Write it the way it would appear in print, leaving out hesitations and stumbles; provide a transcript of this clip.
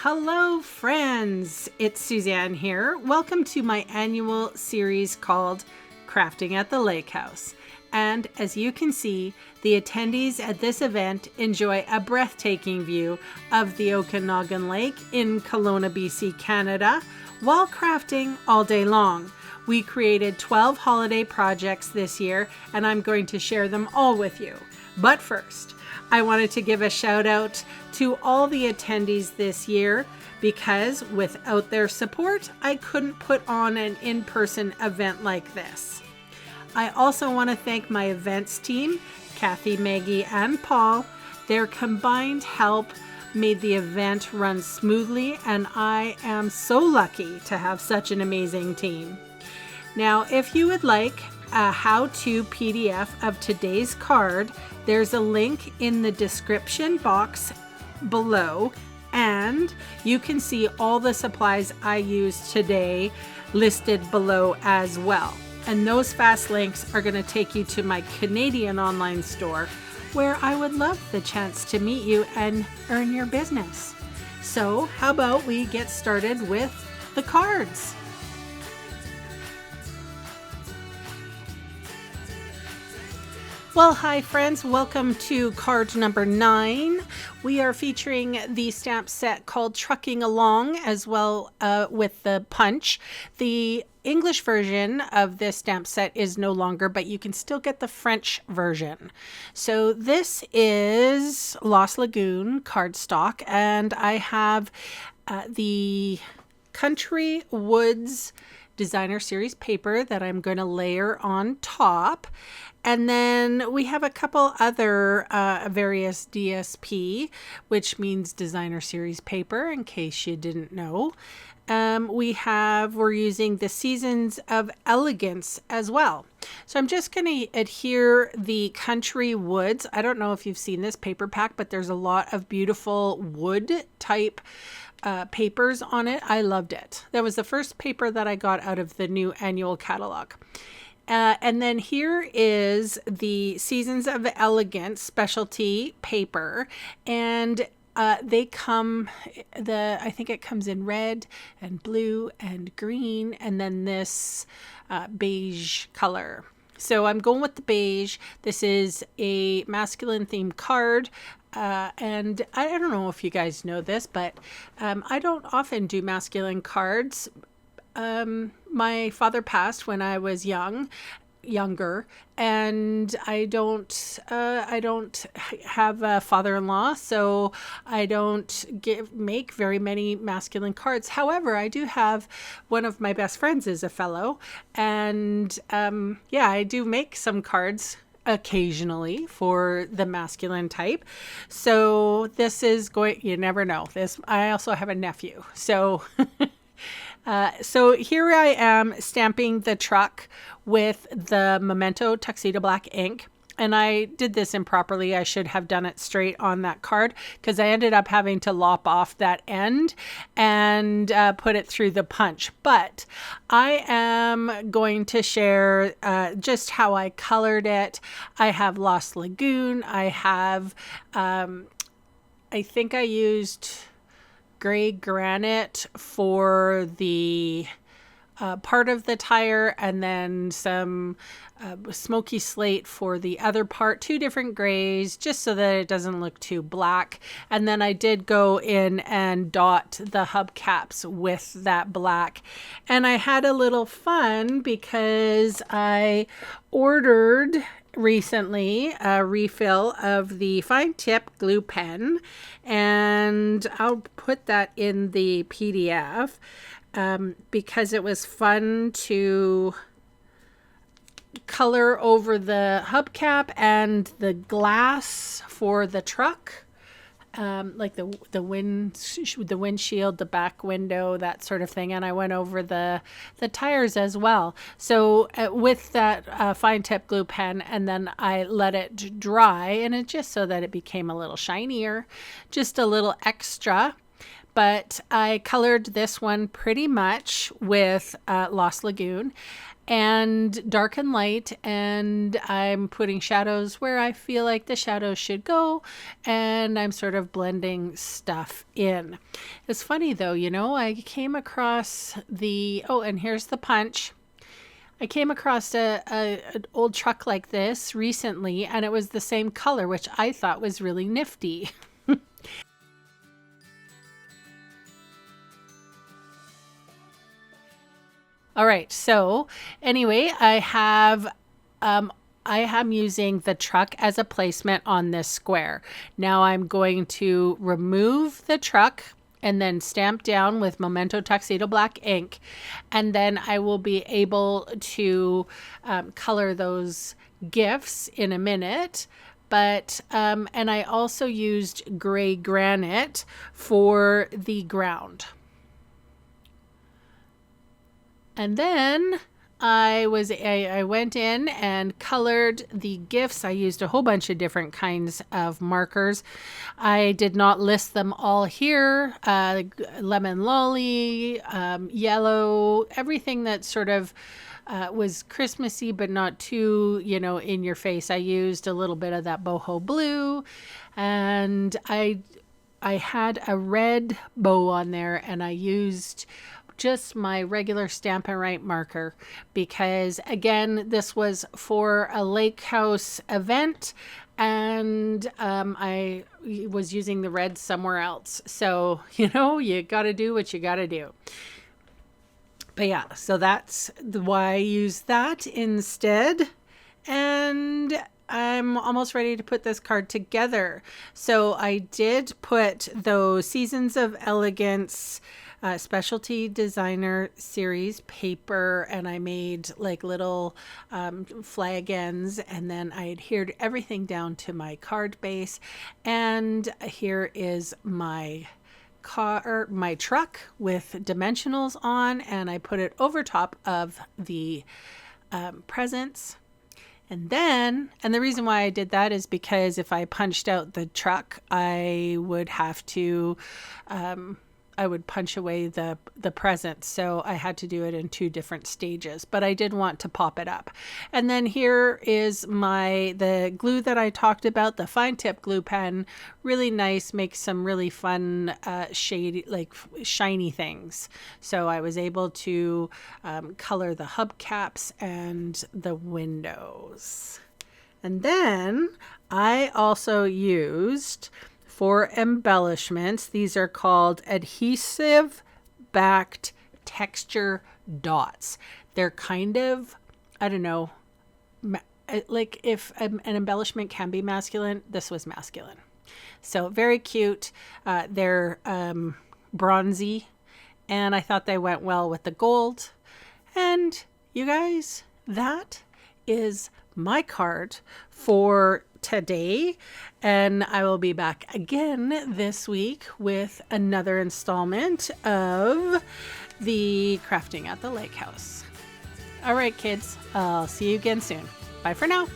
Hello friends, it's Suzanne here. Welcome to my annual series called Crafting at the Lake House. And as you can see, the attendees at this event enjoy a breathtaking view of the Okanagan Lake in Kelowna, BC, Canada, while crafting all day long. We created 12 holiday projects this year, and I'm going to share them all with you. But first, I wanted to give a shout out to all the attendees this year because without their support, I couldn't put on an in-person event like this. I also want to thank my events team, Kathy, Maggie, and Paul. Their combined help made the event run smoothly, and I am so lucky to have such an amazing team. Now, if you would like a how-to PDF of today's card, there's a link in the description box below, and you can see all the supplies I used today listed below as well. And those fast links are going to take you to my Canadian online store, where I would love the chance to meet you and earn your business. So how about we get started with the cards? Well, hi friends, welcome to card number 9. We are featuring the stamp set called Trucking Along, as well with the punch. The English version of this stamp set is no longer, but you can still get the French version. So this is Lost Lagoon cardstock, and I have the Country Woods Designer Series paper that I'm going to layer on top. And then we have a couple other various DSP, which means Designer Series paper, in case you didn't know. We're using the Seasons of Elegance as well. So I'm just going to adhere the Country Woods. I don't know if you've seen this paper pack, but there's a lot of beautiful wood type papers on it. I loved it. That was the first paper that I got out of the new annual catalog. And then here is the Seasons of Elegance specialty paper, and they come, I think it comes in red and blue and green, and then this beige color. So I'm going with the beige. This is a masculine themed card. And I don't know if you guys know this, but I don't often do masculine cards. My father passed when I was younger, and I don't have a father-in-law, so I don't make very many masculine cards. However, I do have one of my best friends is a fellow, and I do make some cards occasionally for the masculine type. So this is you never know. I also have a nephew, so so here I am stamping the truck with the Memento Tuxedo Black ink. And I did this improperly. I should have done it straight on that card because I ended up having to lop off that end and put it through the punch. But I am going to share just how I colored it. I have Lost Lagoon. I have, I think I used gray granite for the part of the tire, and then some smoky slate for the other part, 2 different grays, just so that it doesn't look too black. And then I did go in and dot the hubcaps with that black. And I had a little fun because I ordered recently a refill of the fine tip glue pen, and I'll put that in the PDF because it was fun to color over the hubcap and the glass for the truck, like the windshield, the back window, that sort of thing. And I went over the tires as well. So with that fine tip glue pen, and then I let it dry, and it just so that it became a little shinier, just a little extra. But I colored this one pretty much with Lost Lagoon. and dark and light, and I'm putting shadows where I feel like the shadows should go, and I'm sort of blending stuff in. It's funny though, you know, I came across and here's the punch. I came across an old truck like this recently, and it was the same color, which I thought was really nifty. All right, so anyway, I am using the truck as a placement on this square. Now I'm going to remove the truck and then stamp down with Memento Tuxedo Black ink. And then I will be able to color those gifts in a minute. But, and I also used gray granite for the ground. And then I went in and colored the gifts. I used a whole bunch of different kinds of markers. I did not list them all here. Lemon lolly, yellow, everything that sort of was Christmassy, but not too, you know, in your face. I used a little bit of that boho blue, and I had a red bow on there, and I used just my regular Stampin' Up marker because, again, this was for a lake house event, and I was using the red somewhere else. So, you know, you got to do what you got to do. But yeah, so that's why I use that instead. And I'm almost ready to put this card together. So I did put those Seasons of Elegance specialty designer series paper, and I made like little flag ends, and then I adhered everything down to my card base. And here is my truck with dimensionals on, and I put it over top of the presents. And the reason why I did that is because if I punched out the truck, I would have to I would punch away the present. So I had to do it in 2 different stages, but I did want to pop it up. And then here is the glue that I talked about, the fine tip glue pen, really nice, makes some really fun shady, like shiny things. So I was able to color the hubcaps and the windows. And then I also used, for embellishments, these are called adhesive backed texture dots. They're kind of, I don't know, like if an embellishment can be masculine, this was masculine. So very cute. They're bronzy, and I thought they went well with the gold. And you guys, that is my card for today, and I will be back again this week with another installment of the Crafting at the Lake House. All right, kids, I'll see you again soon. Bye for now.